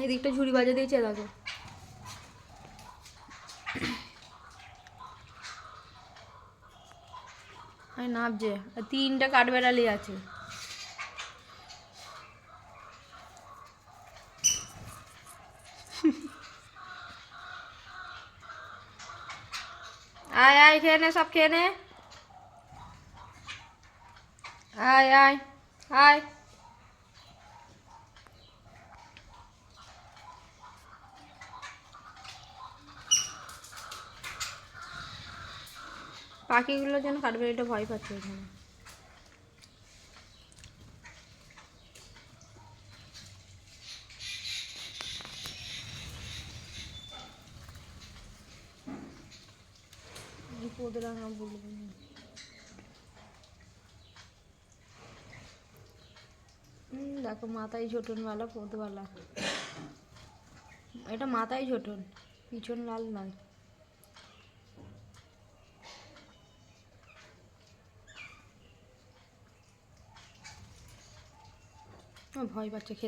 এদিকটা ঝুড়ি বাজে দিয়েছে দেখো। নাবছে, 3টা কাঠবেড়ালি আছে। আয় আয় খেয়ে নে, সব খেয়ে নে। আয় আয় আয়। পাখিগুলো যেন কাঠবেড়ালিটা ভয় পাচ্ছে এখানে। পোদরাঙা বলবো না। দেখো মাথায় ঝোটনওয়ালা পোদওয়ালা। এটা মাথায় ঝোটন, পিছন লাল নয়। ভয় পাচ্ছে।